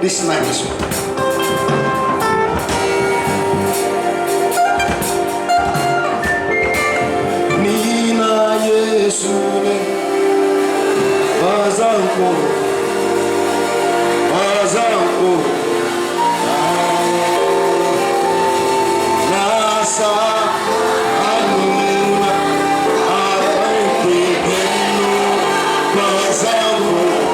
this night as well. Nina Yesu Bazanko Nasa Anuna Apanti Peno Bazanko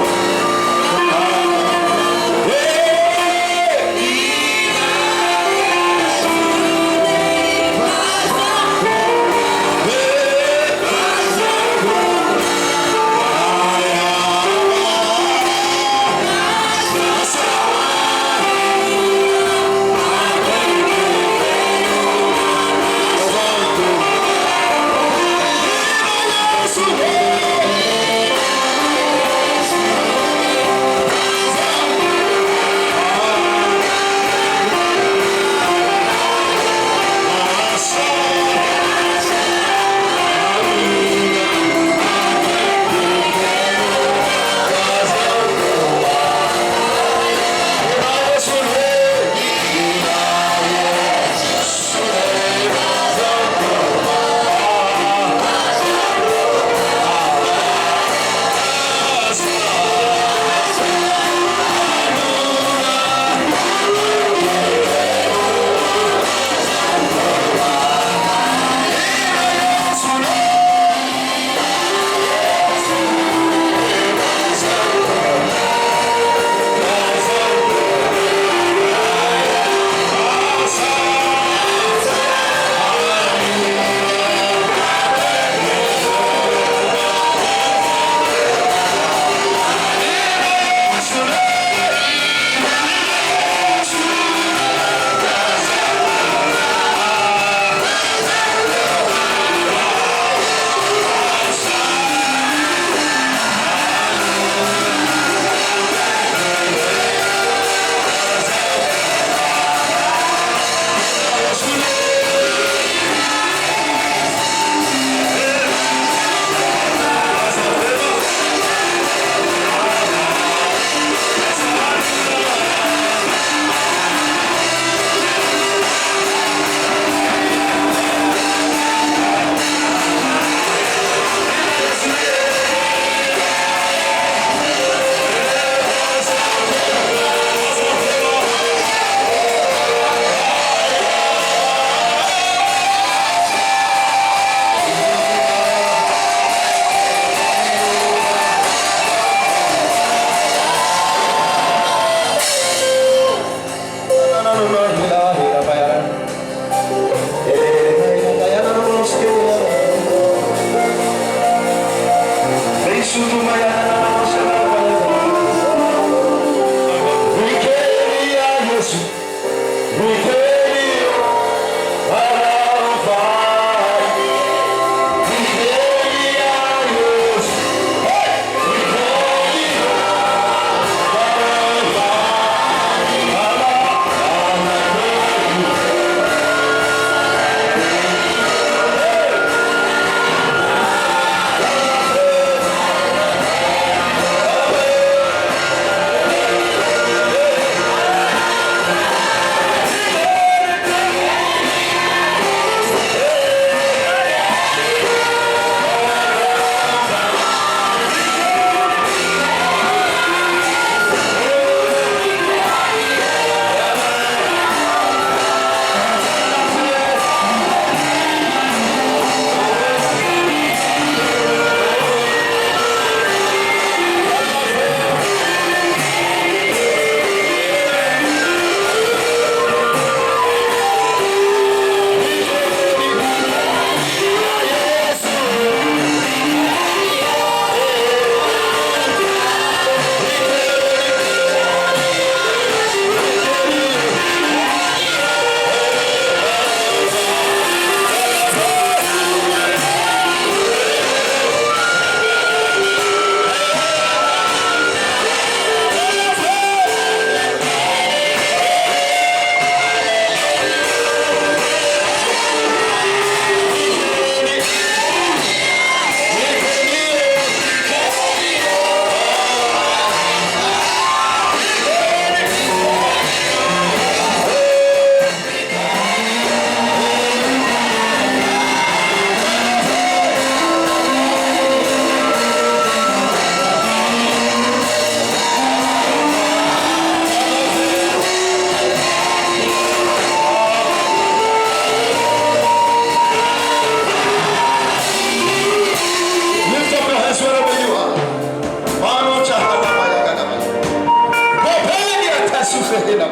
fehina.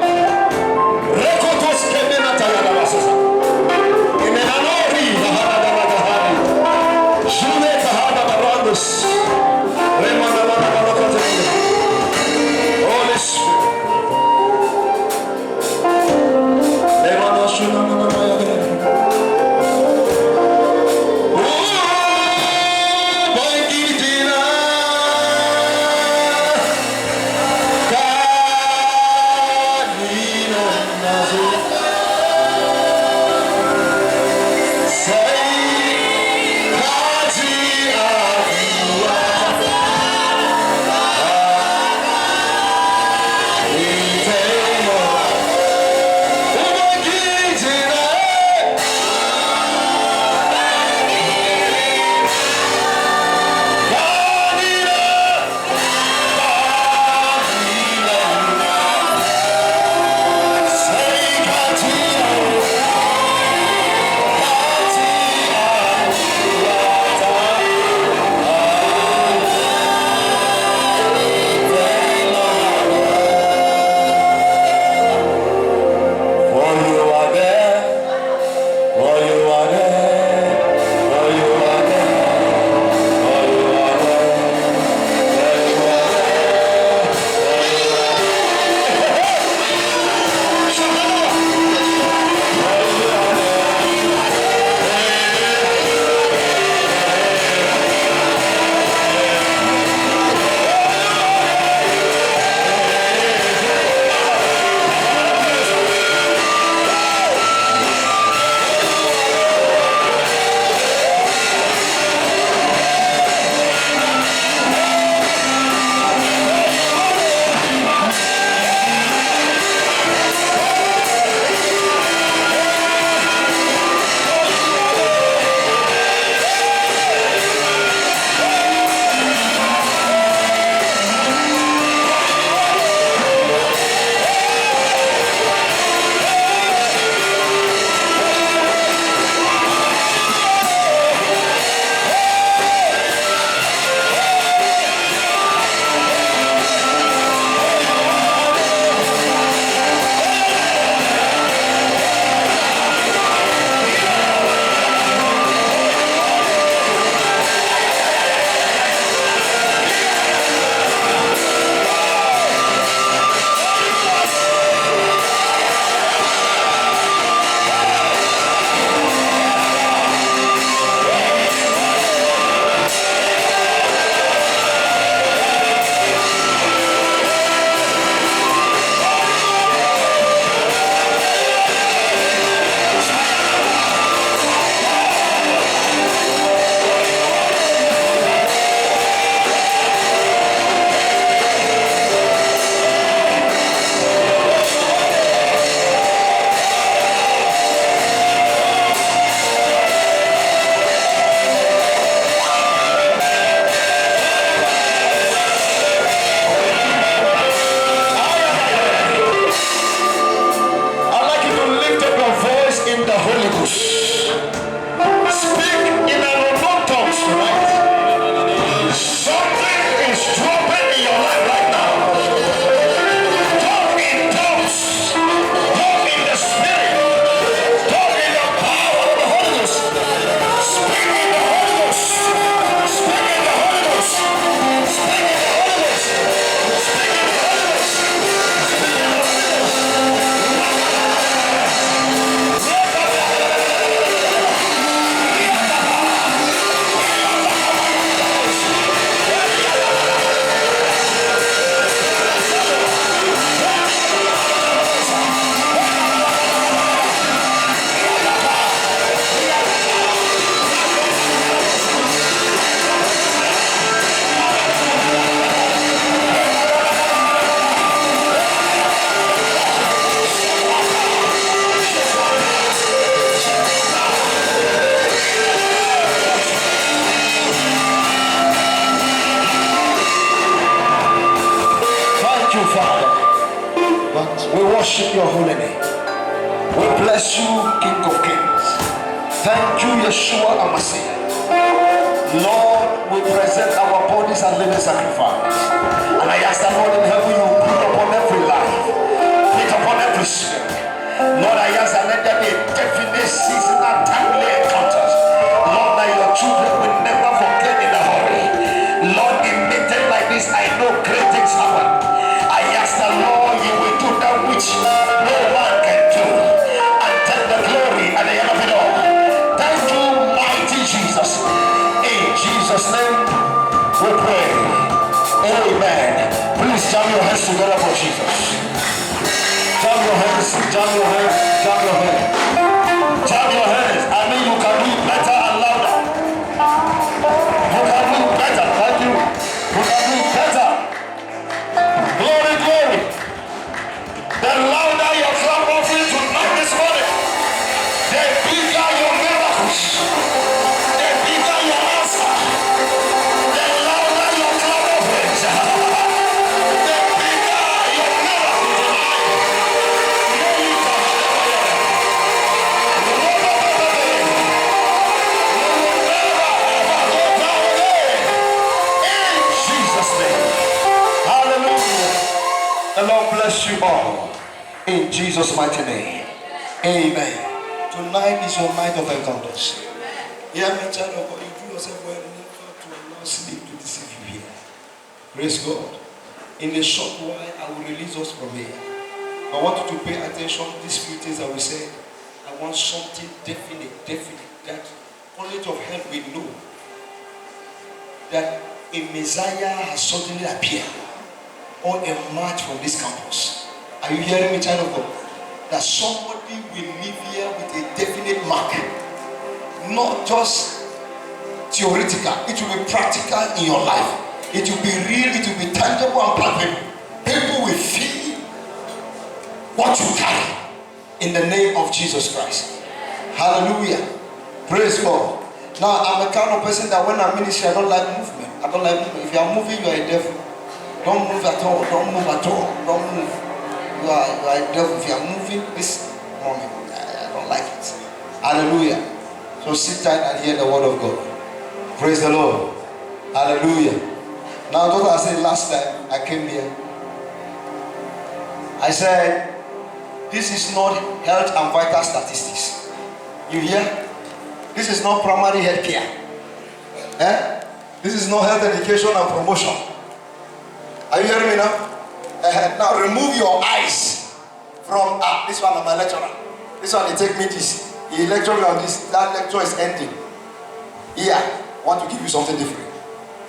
Rekotos kemena tayana basasa. Imenanori bahada bahari. Jume bahada barandos. Remana balakate. Holy Spirit. Lemano shuna mana maya. We worship your holy name. We bless you, King of Kings. Thank you, Yeshua Amasiah. Lord, we present our bodies and living sacrifice. And I ask the Lord in heaven, you put upon every life. for Jesus. Jump your hands, jump your hands, jump your hands. Jump your hands. I mean you can do better and louder. You can do better. Thank you. You can do better. Glory, glory. The louder your clap offering tonight this morning, the bigger your miracles, the bigger your answer, the louder your clap offerings, the bigger your miracle tonight. You will never go down again. In Jesus' name. Hallelujah. The Lord bless you all. In Jesus' mighty name. Amen. Tonight is your night of encounters. Hear me, child of God. You do yourself well enough to allow sleep to deceive you here. Praise God. In a short while, I will release us from here. I want you to pay attention to these few things that we said. I want something definite, that only of hell will know that a Messiah has suddenly appeared or emerged from this campus. Are you hearing me, child of God? That somebody will live here with a definite mark. Not just theoretical. It will be practical in your life. It will be real, it will be tangible and palpable. People will feel what you carry in the name of Jesus Christ. Hallelujah. Praise God. Now, I'm the kind of person that when I'm ministry, I don't like movement. I don't like movement. If you are moving, you are a devil. Don't move at all. Don't move at all. Don't move. You are a devil. If you are moving this morning, I don't like it. Hallelujah. So sit tight and hear the word of God. Praise the Lord. Hallelujah. Now, that's what I said last time I came here. I said, this is not health and vital statistics. You hear? This is not primary health care. This is not health education and promotion. Are you hearing me now? Now remove your eyes from this one. I'm a lecturer. This one, they take me this. He lecture me on this. That lecture is ending. Here, I want to give you something different.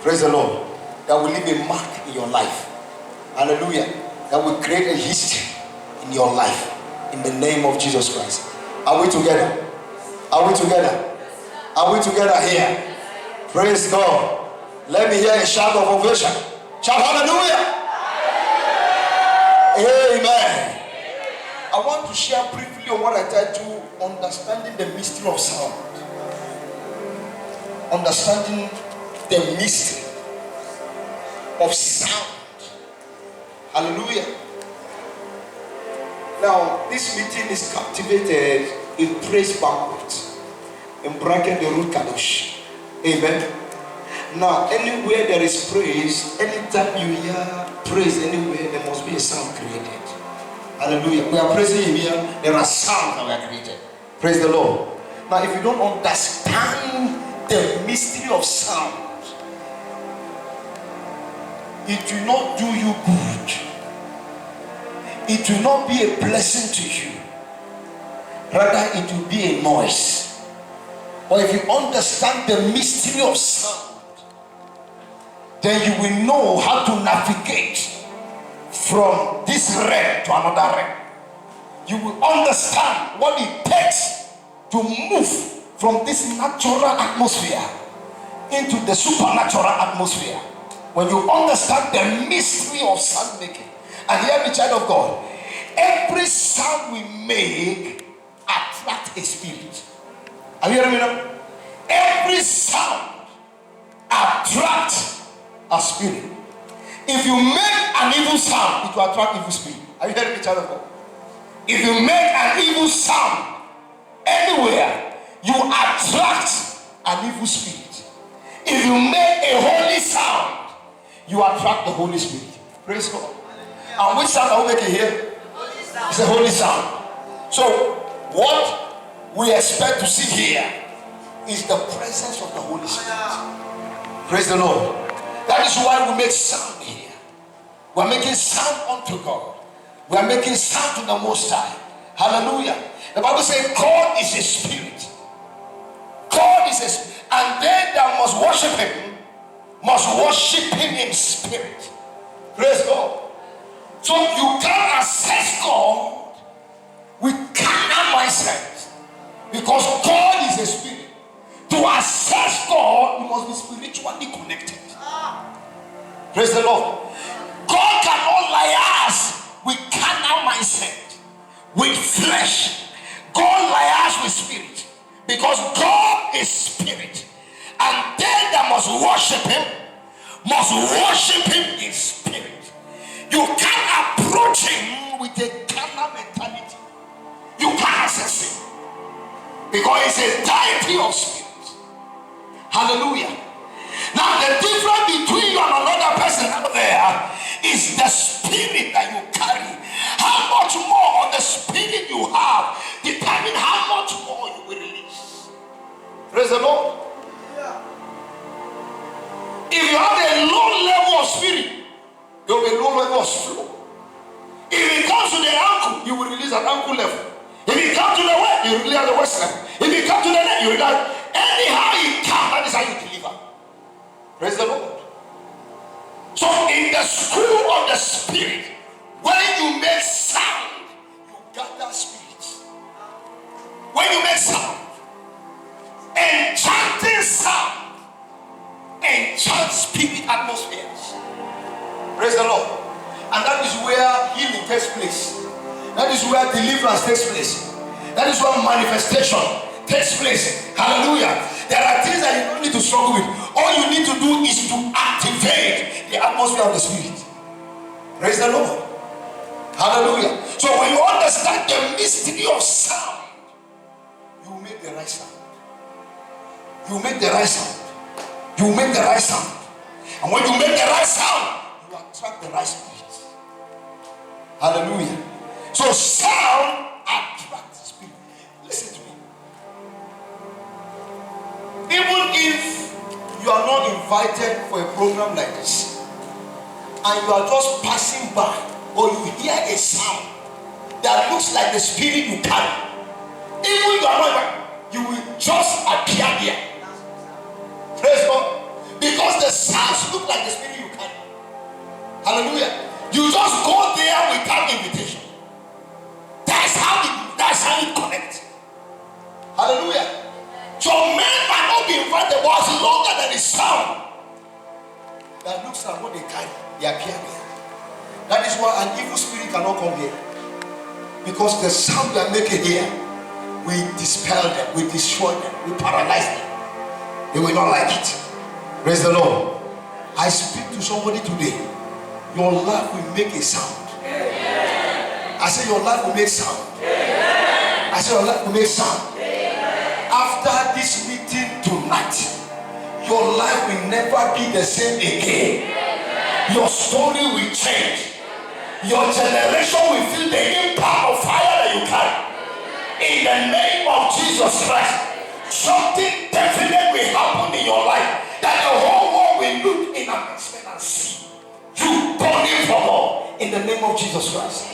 Praise the Lord. That will leave a mark in your life. Hallelujah. That will create a history in your life. In the name of Jesus Christ. Are we together? Are we together? Are we together here? Praise God. Let me hear a shout of ovation. Shout hallelujah. Amen. I want to share briefly on what I titled Understanding the Mystery of Sound. Understanding the mystery of sound. Hallelujah. Now, this meeting is captivated in praise banquet. In bracket, the root kadosh. Amen. Now, anywhere there is praise, anytime you hear praise anywhere, there must be a sound created. Hallelujah. We are praising him here. There are sounds that were created. Praise the Lord. Now, if you don't understand the mystery of sound, it will not do you good. It will not be a blessing to you. Rather, it will be a noise. But if you understand the mystery of sound, then you will know how to navigate from this realm to another realm. You will understand what it takes to move from this natural atmosphere into the supernatural atmosphere. When you understand the mystery of sound making, and hear me, child of God, every sound we make attracts a spirit. Are you hearing me now? Every sound attracts a spirit. If you make an evil sound, it will attract evil spirit. Are you hearing me, child of God? If you make an evil sound anywhere, you attract an evil spirit. If you make a holy sound, you attract the Holy Spirit. Praise God. And which sound are we making here? It's a holy sound. So, what we expect to see here is the presence of the Holy Spirit. Praise the Lord. That is why we make sound here. We are making sound unto God. We are making sound to the Most High. Hallelujah. The Bible says God is a spirit. God is a spirit. And they that must worship him must worship him in spirit. Praise God. So you can't access God with carnal mindset, because God is a spirit. To access God, you must be spiritually connected. Praise the Lord. God cannot lie us with carnal mindset, with flesh. God lie us with spirit, because God is spirit, and they that must worship him in spirit. You can't approach him with a carnal mentality. You can't access him, because it's a deity of spirit. Hallelujah. Now the difference between you and another person out there is the spirit that you carry. How much more of the spirit you have determine how much more you will release. Praise the Lord. If you have a low level of spirit, there will be a low level of flow. If it comes to the ankle, you will release at ankle level. If it comes to the waist, you release at the waist level. If it comes to the neck, you release. Anyhow it comes, that is how you deliver. Praise the Lord. So in the school of the spirit, when you make sound, you gather spirits. When you make sound, enchanting sound, enchant spirit atmospheres. Praise the Lord. And that is where healing takes place. That is where deliverance takes place. That is where manifestation takes place. Hallelujah. There are things that you don't need to struggle with. All you need to do is to activate the atmosphere of the spirit. Praise the Lord. Hallelujah. So when you understand the mystery of sound, you will make the right sound. You will make the right sound. You will make the right sound. And when you make the right sound, you attract the right spirit. Hallelujah. So sound attracts spirit. Listen to me. Even if you are not invited for a program like this, and you are just passing by, or you hear a sound that looks like the spirit you carry, even if you are not invited, you will just appear there. Praise God. Because the sounds look like the spirit you carry. Hallelujah. You just go there without invitation. That's how it connects. Hallelujah. So men might not be invited, but as long as there is sound that looks like what they carry, they appear there. That is why an evil spirit cannot come here. Because the sound they are making here, we dispel them, we destroy them, we paralyze them. They will not like it. Praise the Lord. I speak to somebody today. Your life will make a sound. I say your life will make sound. I say your life will make sound. After this meeting tonight, your life will never be the same again. Your story will change. Your generation will feel the impact of fire that you carry. In the name of Jesus Christ, something definite will happen in your life that the whole world will look in amazement and see you burning for more in the name of Jesus Christ.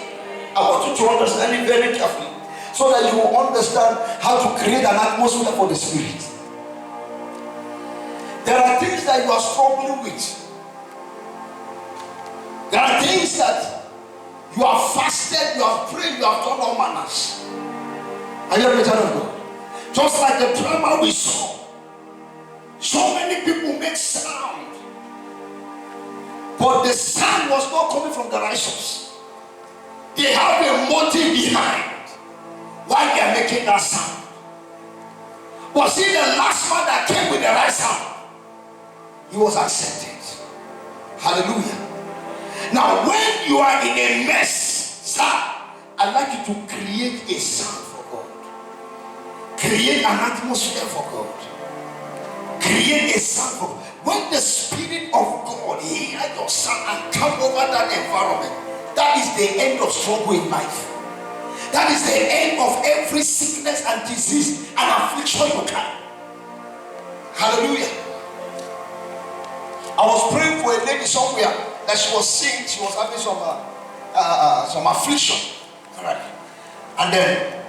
I want you to understand it very carefully so that you will understand how to create an atmosphere for the spirit. There are things that you are struggling with. There are things that you have fasted, you have prayed, you have done all manners. Are you a child of God? Just like the drama we saw. So many people make sound, but the sound was not coming from the righteous. They have a motive behind why they are making that sound. But see, the last man that came with the right sound, he was accepted. Hallelujah. Now when you are in a mess, sir, I'd like you to create a sound for God. Create an atmosphere for God. Create a sound for God. When the Spirit of God hear your sound and come over that environment, that is the end of struggle in life. That is the end of every sickness and disease and affliction you can. Hallelujah. I was praying for a lady somewhere that she was sick. She was having some affliction. All right. And then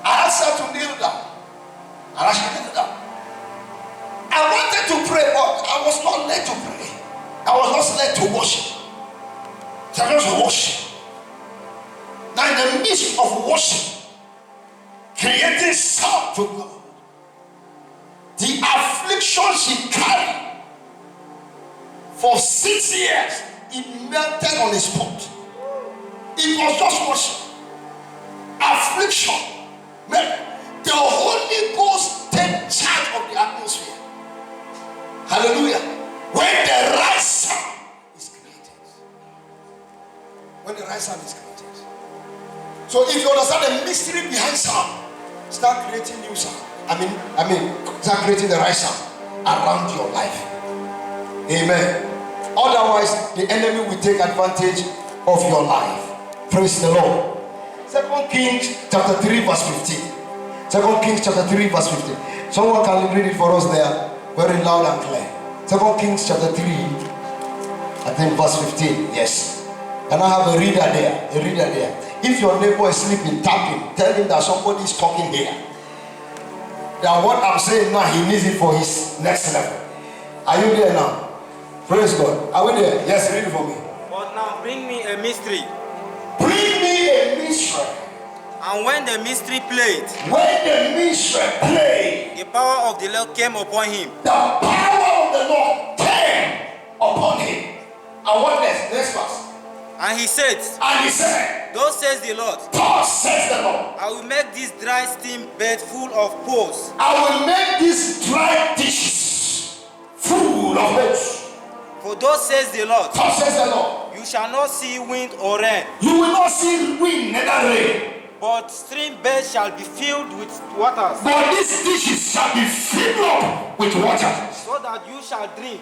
I asked her to kneel down. And she knelt down. I wanted to pray, but I was not led to pray. I was not led to worship. Started to worship. Now in the midst of worship, creating sound to God, the affliction she carried for 6 years, it melted on the spot. It was just worship. Affliction. The Holy Ghost take charge of the atmosphere. Hallelujah. When the right sound is created. When the right sound is created. So if you understand the mystery behind sound, start creating new sound. Start creating the right sound around your life. Amen. Otherwise, the enemy will take advantage of your life. Praise the Lord. 2 Kings chapter 3 verse 15. 2 Kings chapter 3 verse 15. Someone can read it for us there, very loud and clear. 2 Kings chapter 3, I think verse 15. Yes. Can I have a reader there? A reader there. If your neighbor is sleeping, tap him. Tell him that somebody is talking here. That what I'm saying now, he needs it for his next level. Are you there now? Praise God. Are we there? Yes, read it for me. But now bring me a mystery. Bring me a mystery. And when the mystery played, the power of the Lord came upon him. The power of the Lord came upon him. And what next? Next verse. And he said, Thus says the Lord, I will make this dry steam bed full of poles. I will make these dry dishes full of holes. For thus says the Lord, you shall not see wind or rain. You will not see wind, neither rain. But stream beds shall be filled with waters. But these dishes shall be filled up with water. So that you shall drink.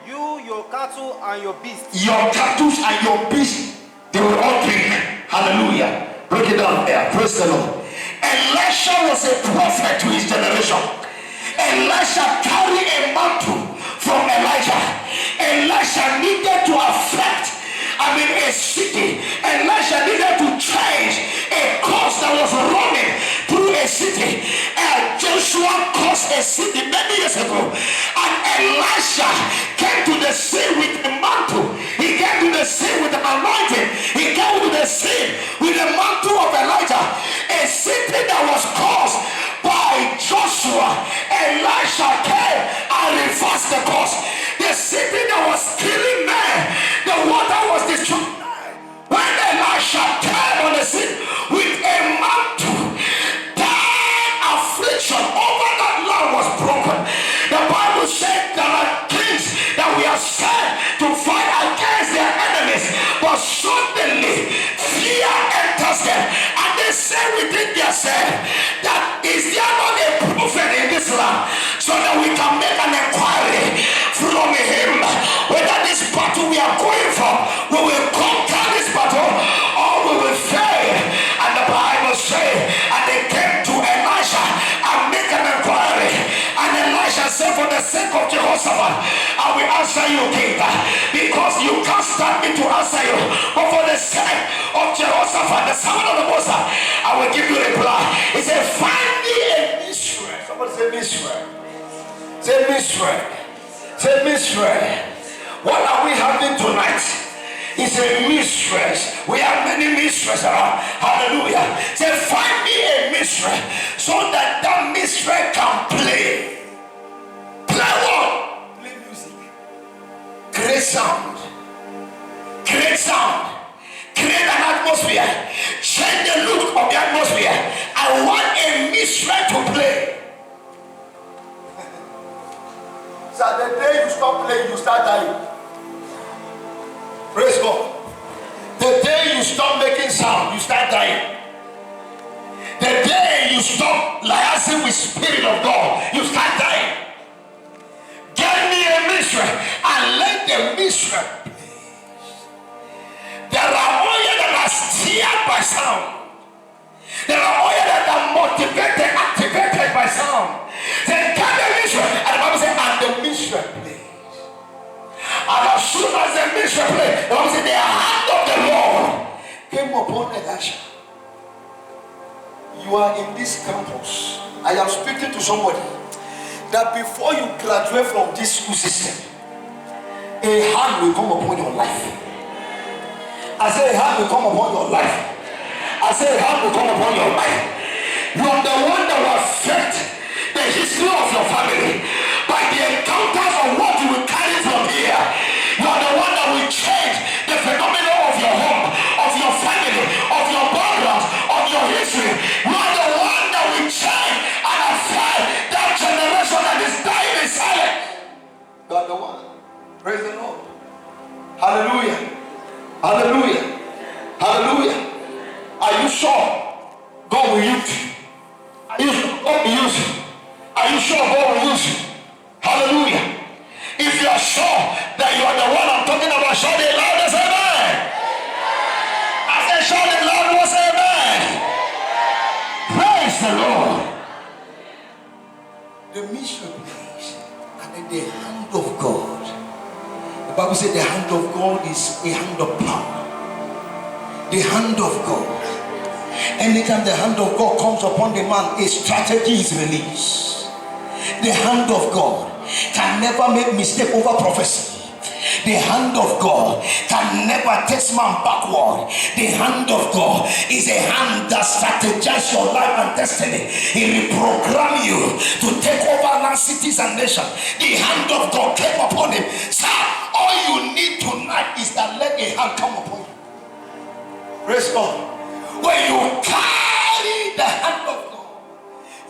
You, your cattle, and your beasts. Your cattle and your beasts, they will all drink. Hallelujah. Break it down there. Praise the Lord. Elisha was a prophet to his generation. Elisha carried a mantle from Elijah. Elisha needed to affect a city. Elisha needed to change a course that was running through a city. And Joshua caused a city many years ago. And Elisha came to the scene with a mantle. He came to the scene with an anointing. He came to the scene with the mantle of Elijah. A city that was caused by Joshua. Elisha came and reversed the course. The city that was killing men, the water was destroyed. When Elisha came on the scene with a mantle, that affliction over that land was broken. The Bible said there are kings that we are sent to fight against their enemies, but suddenly fear enters them, and they say within themselves, that is there not a prophet in this land, so that we can make an inquiry from him whether this battle we are going for, we will conquer this battle or we will fail. And the Bible says, and they came to Elisha and make an inquiry, and Elisha said, for the sake of Jehoshaphat, I will answer you, king, because you can't stand me to answer you, but for the sake of Jehoshaphat, the son of the Most High, I will give you reply. He said, find me a mystery. Somebody say mystery. Say mystery. Say mystery. What are we having tonight? It's a mistress. We have many mistresses around. Hallelujah. Say, find me a mistress so that that mistress can play. Play what? Play music. Create sound. Create sound. Create an atmosphere. Change the look of the atmosphere. I want a mistress to play. So the day you stop playing, you start dying. Praise God. The day you stop making sound, you start dying. The day you stop liaising with Spirit of God, you start dying. Get me a mystery and let the mystery please. There are oil that are stirred by sound. There are oil that are motivated, activated by sound. Then get the mystery, and the Bible says, and the mystery please. And as soon as the mystery played, the Bible said, the hand of the Lord came upon Elisha. You are in this campus. I am speaking to somebody that before you graduate from this school system, a hand will come upon your life. I say a hand will come upon your life. I say a hand will come upon your life. You are the one that will affect the history of your family by the encounters of what you will carry from here. You are the one that will change the phenomenon of your home, of your family, of your background, of your history. You are the one that will change and affect that generation that is dying in silence. You are the one. Praise the Lord. Hallelujah. Hallelujah. Hallelujah. Are you sure God will use you? Are you sure God will use you? Are you sure God will use you? Hallelujah. If you are sure that you are the one I'm talking about, shout it loud as amen. I said shout it loud as amen. Praise the Lord. The mission place and then the hand of God. The Bible said the hand of God is a hand of power. The hand of God. Anytime the hand of God comes upon the man, a strategy is released. The hand of God can never make mistake over prophecy. The hand of God can never take man backward. The hand of God is a hand that strategizes your life and destiny. It reprograms you to take over land, cities and nations. The hand of God came upon him. Sir, all you need tonight is that let a hand come upon you. Praise God. When you carry the hand of God,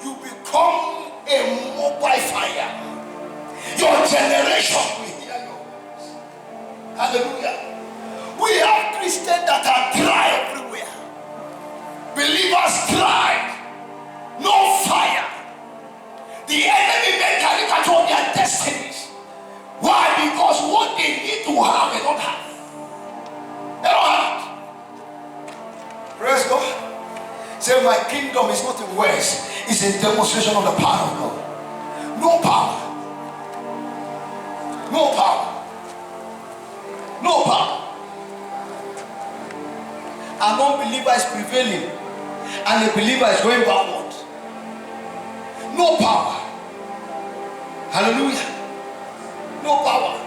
you become a mobile fire. Your generation will hear your voice. Hallelujah. We have Christians that are dry everywhere. Believers dry. No fire. The enemy may caricature their destinies. Why? Because what they need to have, they don't have. They don't have it. Praise God. Say, my kingdom is not in words, it's a demonstration of the power of God. No power. No power. No power. An unbeliever is prevailing and a believer is going backward. No power. Hallelujah. No power.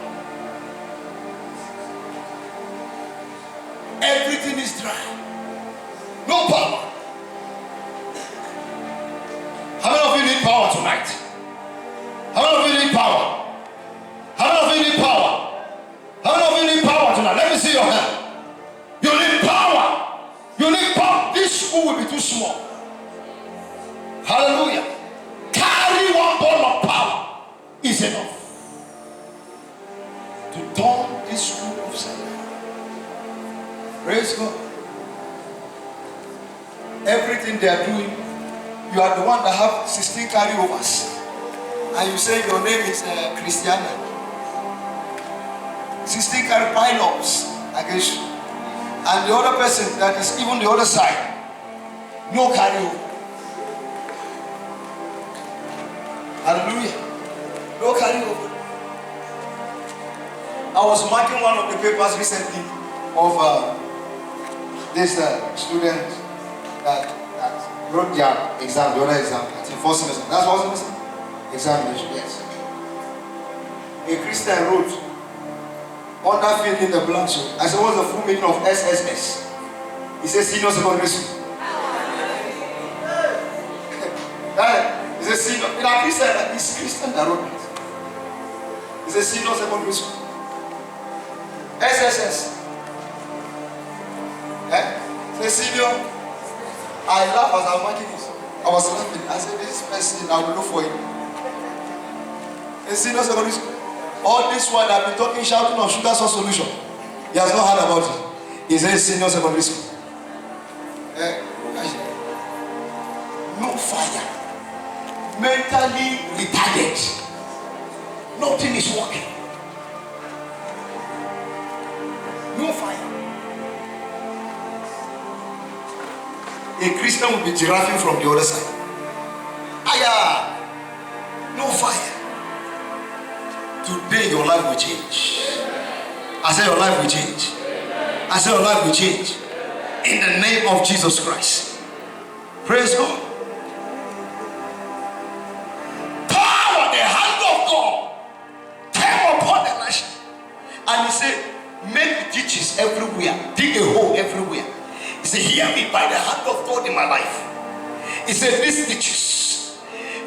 Everything is dry. No power. How many of you need power tonight? How many of you need power? How many of you need power? How many of you need power tonight? Let me see your hand. You need power. You need power. This school will be too small. Hallelujah. Carry one ball of power is enough to turn this school upside down. Praise God. Everything they are doing, you are the one that have 16 carryovers, and you say your name is Christiana. 16 carry pile-ups against you, and the other person that is even the other side, no carryover. Hallelujah. No carryover. I was marking one of the papers recently of this student that wrote their exam, the other exam, I think first semester. That's first semester? Examination, yes. A Christian wrote, under fill in the blanks. I said, what's the full meaning of SSS? He says senior secondary school. He says senior. It's Christian that wrote it. He says senior secondary school. SSS. He says senior. I laughed as I was marking this. I was laughing. I said, this person, I will look for him. A senior secondary school. All this one I've been talking, shouting of sugar source solution. He has not heard about it. He says senior secondary school. No fire. Mentally retarded. Nothing is working. No fire. A Christian will be giraffing from the other side. No fire. Today your life will change. I say your life will change. I say your life will change. In the name of Jesus Christ. Praise God. Power, the hand of God came upon Elisha. And he said, make me teach ditches everywhere. Dig a hole everywhere. He said, hear me, by the hand of God in my life. He said, these ditches,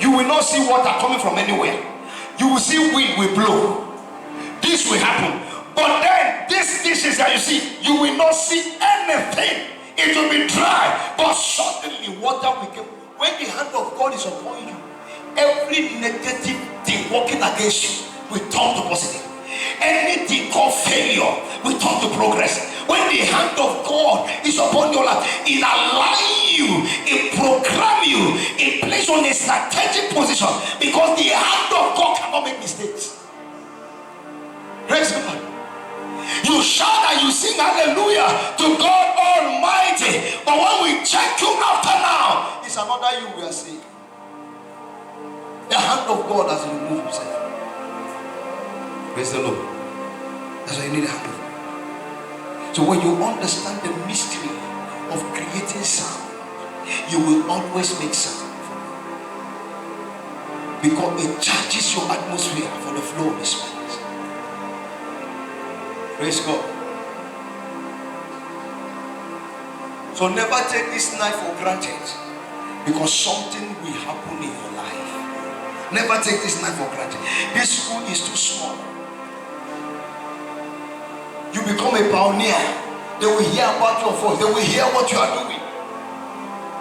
you will not see water coming from anywhere. You will see wind will blow. This will happen. But then these dishes that you see, you will not see anything. It will be dry. But suddenly water will come. When the hand of God is upon you, every negative thing working against you will turn to positive. Anything called failure will turn to progress. When the hand of God is upon your life, it aligns you, it programs you, it places you on a strategic position, because the hand of God cannot make mistakes. Praise God. You shout and you sing hallelujah to God Almighty, but when we check you after now, it's another you we are seeing. The hand of God has removed himself. Praise the Lord. That's why you need a hand of God. So when you understand the mystery of creating sound, you will always make sound, because it charges your atmosphere for the flow of the Spirit. Praise God. So never take this night for granted, because something will happen in your life. Never take this night for granted. This school is too small. You become a pioneer. They will hear about your voice. They will hear what you are doing.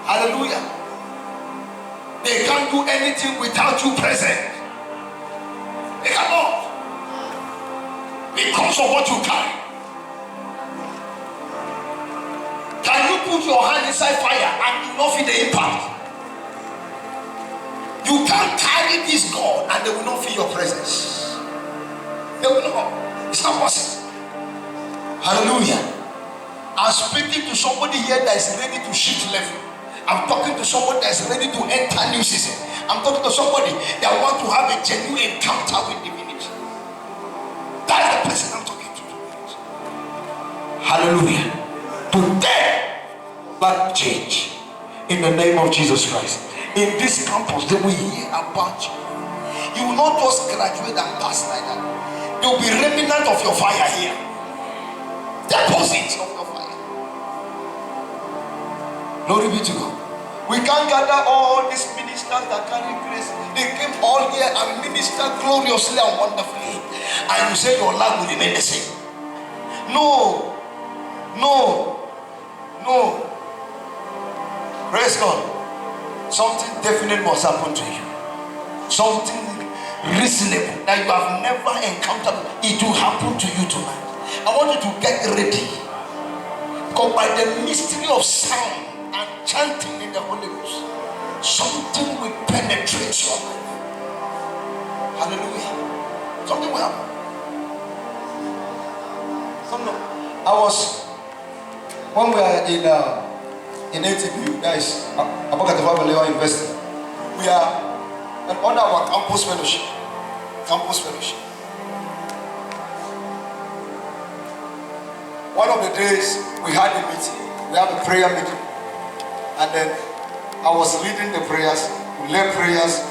Hallelujah. They can't do anything without you present. They cannot. Because of what you carry. Can you put your hand inside fire and you not feel the impact? You can't carry this God and they will not feel your presence. They will not. It's not possible. Hallelujah. I'm speaking to somebody here that is ready to shift level. I'm talking to somebody that is ready to enter new season. I'm talking to somebody that wants to have a genuine encounter with divinity. That is the person I'm talking to. Hallelujah. Today, life change in the name of Jesus Christ. In this campus, they will hear about you. You will not just graduate and pass like that. There will be remnant of your fire here. Deposits of your fire. Glory be to God. We can't gather all these ministers that carry grace. They came all here and ministered gloriously and wonderfully. And you say your life will remain the same. No. Praise God. Something definite must happen to you. Something reasonable that you have never encountered. It will happen to you tonight. I want you to get ready. Because by the mystery of sound and chanting in the Holy Ghost, something will penetrate your life. Hallelujah. Something will happen. When we are in ATP, guys, Abakatafa University, we are under our campus fellowship. One of the days we had a meeting, we have a prayer meeting, and then I was leading the prayers. We led prayers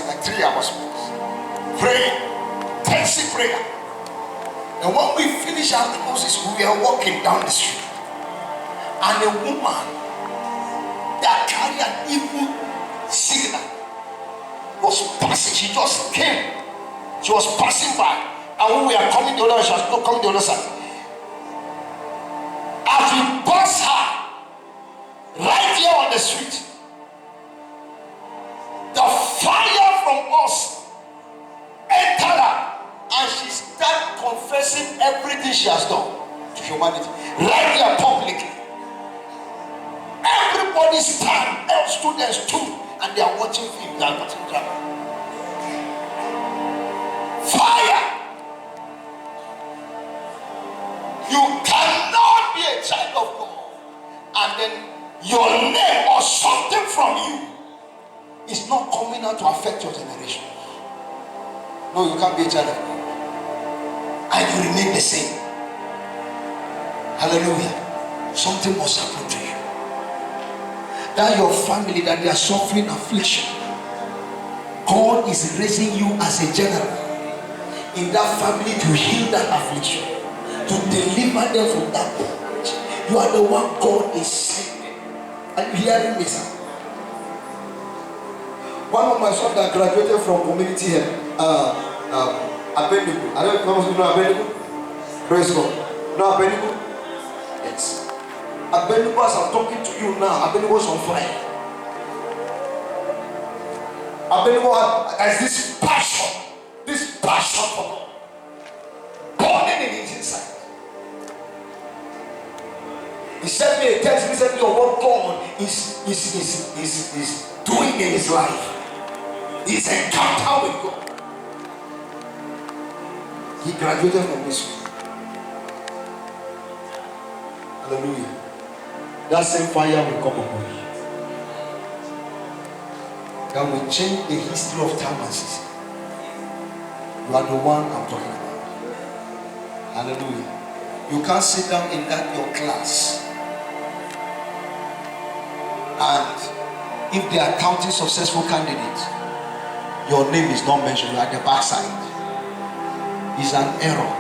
like 3 hours. Praying, intensive prayer. And when we finished our classes, we were walking down the street, and a woman that carried an evil signal was passing. She just came. She was passing by, and when we are coming the other side, she was not coming the other side. As we pass her right here on the street, the fire from us entered her, and she started confessing everything she has done to humanity right here publicly. Everybody stand, all students stood, and they are watching film. They are watching drama. Fire. You cannot be a child of God and then your name or something from you is not coming out to affect your generation. No, you can't be a child of God and you remain the same. Hallelujah. Something must happen to you. That your family, that they are suffering affliction, God is raising you as a general in that family to heal that affliction. to deliver them from that bondage. You are the one God is sending. Are you hearing me, sir? One of my sons that graduated from community here, Abednego. I don't know if you know Abednego. Praise God. No Abednego? Yes. Abednego, as I'm talking to you now, Abednego is on fire. Abednego has this passion for God. Burning in his inside. He sent me a text recently of what God is doing in his life. His encounter with God. He graduated from Ministries. Hallelujah. That same fire will come upon you. That will change the history of time and season. You are the one I'm talking about. Hallelujah. You can't sit down in that your class and if they are counting successful candidates, your name is not mentioned. You are at the backside. It's an error.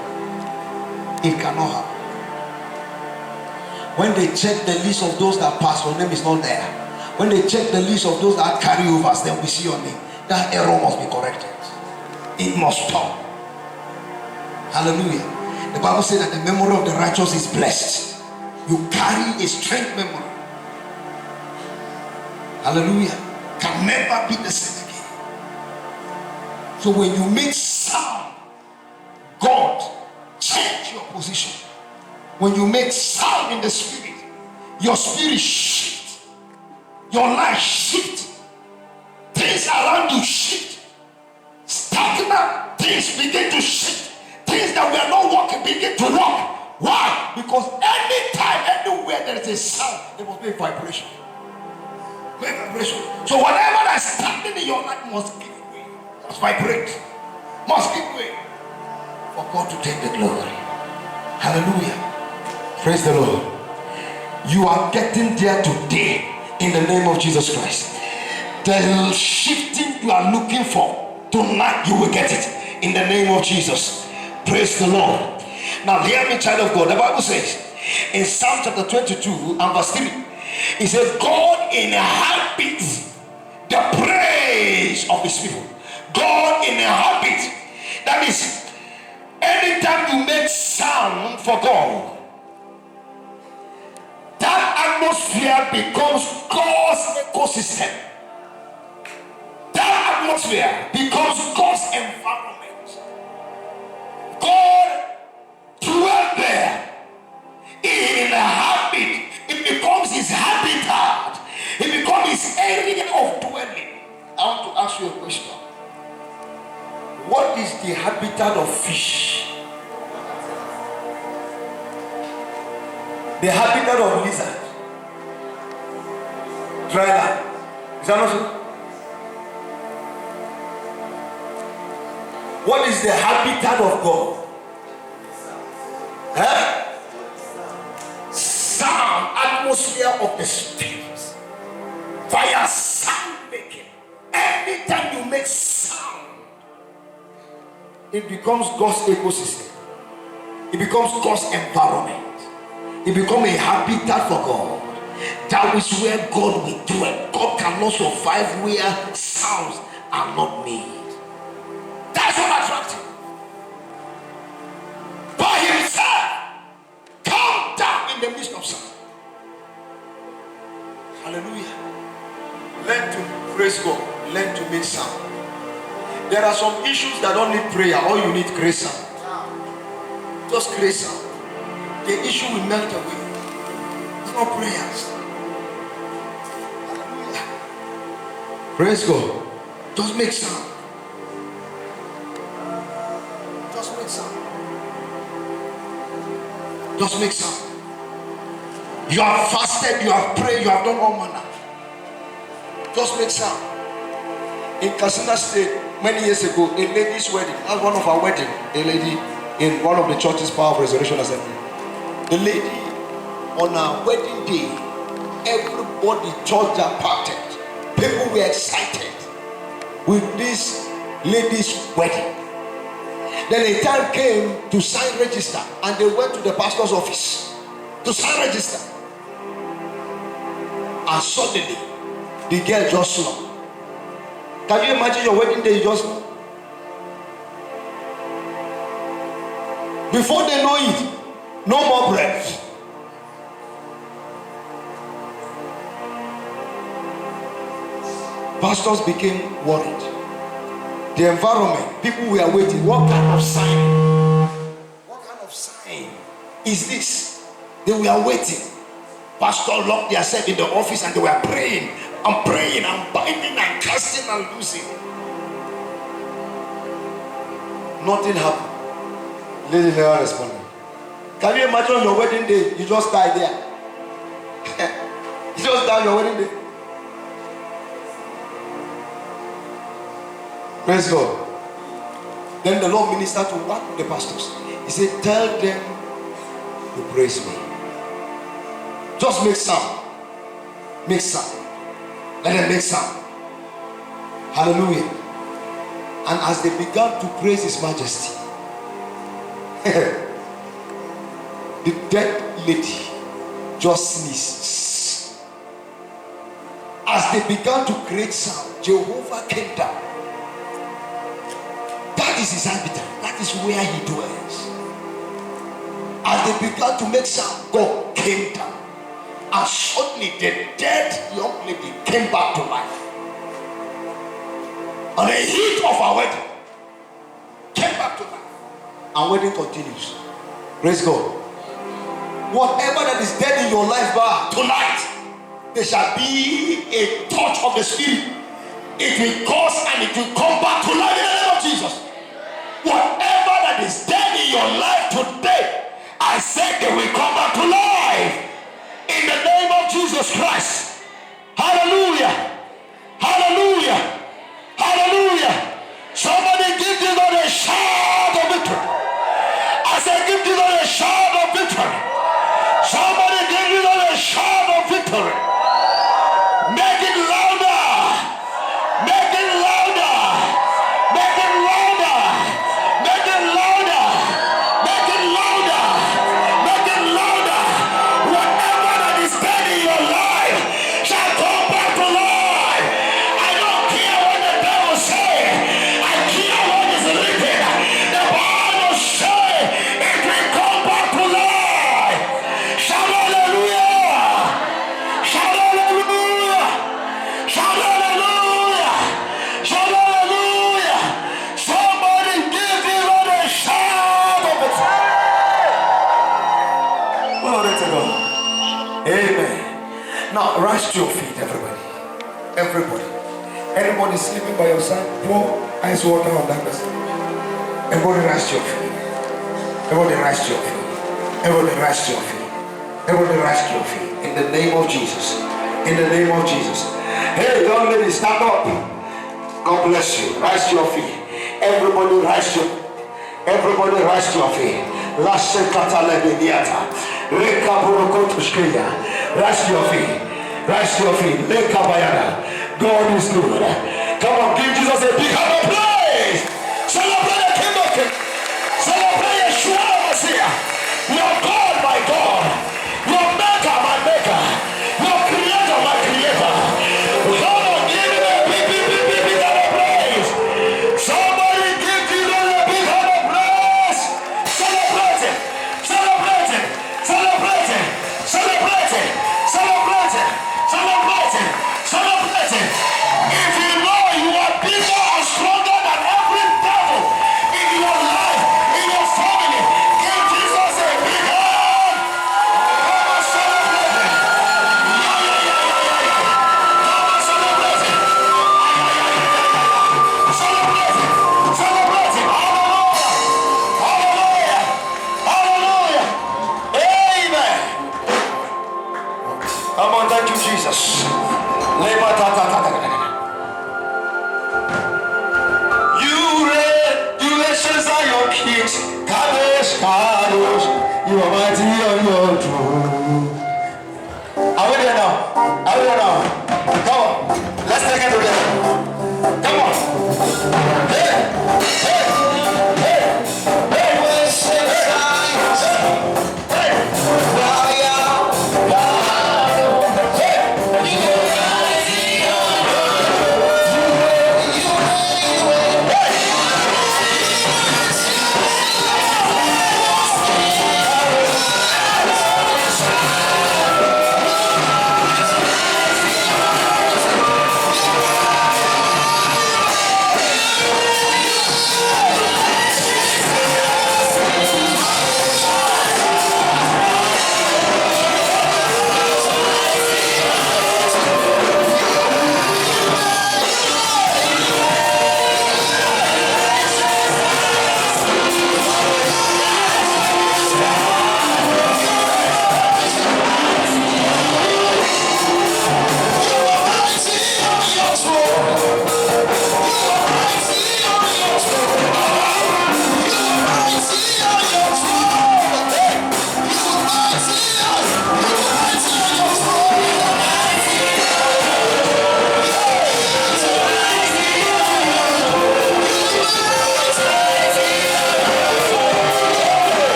It cannot happen. When they check the list of those that pass, your name is not there. When they check the list of those that carry overs, then we see your name. That error must be corrected. It must stop. Hallelujah. The Bible says that the memory of the righteous is blessed. You carry a strange memory. Hallelujah. Can never be the same again. So when you make sound, God change your position. When you make sound in the spirit, your spirit shifts. Your life shifts. Things around you shift. Stagnant things begin to shift. Things that were not working begin to work. Why? Because anytime, anywhere there is a sound, there must be a vibration. Vibration. So whatever that's standing in your life must give way. Must vibrate. Must give way. For God to take the glory. Hallelujah. Praise the Lord. You are getting there today in the name of Jesus Christ. The shifting you are looking for tonight, you will get it in the name of Jesus. Praise the Lord. Now hear me, child of God. The Bible says in Psalm chapter 22 and verse 3, it says God inhabits the praise of his people. God inhabits. That is, anytime you make sound for God, that atmosphere becomes God's ecosystem. That atmosphere becomes God's environment. God dwells there. He inhabits. It becomes his habitat. It becomes his area of dwelling. I want to ask you a question. What is the habitat of fish? The habitat of lizard? Dry land. Is that not so? What is the habitat of God? Sound, atmosphere of the spirit. Via sound making. Anytime you make sound, it becomes God's ecosystem. It becomes God's environment. It becomes a habitat for God. That is where God will dwell. God cannot survive where sounds are not made. That's what attracts him. By himself, come down in the midst of sound. Hallelujah. Learn to praise God. Learn to make sound. There are some issues that don't need prayer. All you need, grace sound. Just grace sound. The issue will melt away. It's not prayers. Hallelujah. Praise God. Just make sound. Just make sound. Just make sound. You have fasted, you have prayed, you have done all manner. Just make sound. In Katsina State, many years ago, a lady's wedding, at one of our weddings, a lady in one of the church's Power of Resurrection Assembly. The lady, on our wedding day, everybody, church are parted. People were excited with this lady's wedding. Then a time came to sign register, and they went to the pastor's office to sign register. And suddenly, the girl just slept. Can you imagine your wedding day? You just slept. Before they know it, no more bread. Pastors became worried. The environment, people were waiting. What kind of sign? What kind of sign is this? They were waiting. Pastor locked themselves in the office and they were praying and praying and binding and casting and loosing. Nothing happened. Lady never responded. Can you imagine on your wedding day? You just died there. You just died on your wedding day. Praise God. Then the Lord ministered to one of the pastors. He said, tell them to praise me. Just make sound. Make sound. Let them make sound. Hallelujah. And as they began to praise His Majesty, the dead lady just sneezed. As they began to create sound, Jehovah came down. That is His habitat. That is where He dwells. As they began to make sound, God came down. And suddenly the dead young lady came back to life. And the heat of our wedding came back to life. And wedding continues. Praise God. Whatever that is dead in your life, tonight, there shall be a touch of the Spirit. It will cause and it will come back to life in the name of Jesus. Whatever that is dead in your life today, I said they will come back to life in the name of Jesus Christ. Hallelujah. Hallelujah. Hallelujah. Somebody give the Lord a shout of victory. I said give the Lord a shout of victory. Somebody give the Lord a shout of victory. Make it louder. Make it louder. Make it louder. Make it louder. Make it louder. Make it louder. Whatever that is dead in your life shall come back to life. I don't care what the devil say. I care what is written. The Bible say it will come back to life. Shout hallelujah. Shout hallelujah. Shout hallelujah. Shout hallelujah. Somebody give the Lord a shout of it. Glory to God. Amen. Now rise to your feet, everybody. Everybody. Anybody sleeping by your side, pour ice water on that person. Everybody rise to your feet. Everybody rise to your feet. Everybody rise to your feet. Everybody rise to your feet. In the name of Jesus. In the name of Jesus. Hey, young lady, stand up. God bless you. Rise to your feet. Everybody rise to your feet. Everybody rise to your feet. Rise to your feet. Rise to your feet. God is good. Come on, give Jesus a big hand of praise. Celebrate the King of Kings. Celebrate Yeshua Messiah. Your God, my God. Your maker, my maker. Your creator, my creator. Come on, give him a big hand of praise. Somebody give Jesus a big hand of praise. Celebrate it. Celebrate it. Celebrate it. Celebrate it. Celebrate it. Celebrate it. Celebrate it. If you know you are bigger and stronger than every devil in your life, in your family, give Jesus a big hand. Come on, celebrate it. Come on, celebrate it. Celebrate it. Celebrate it. Hallelujah. Hallelujah. Hallelujah. Amen. Come on, thank you, Jesus. You nations are your kings. Kadosh, Kadosh. You are mighty on your throne.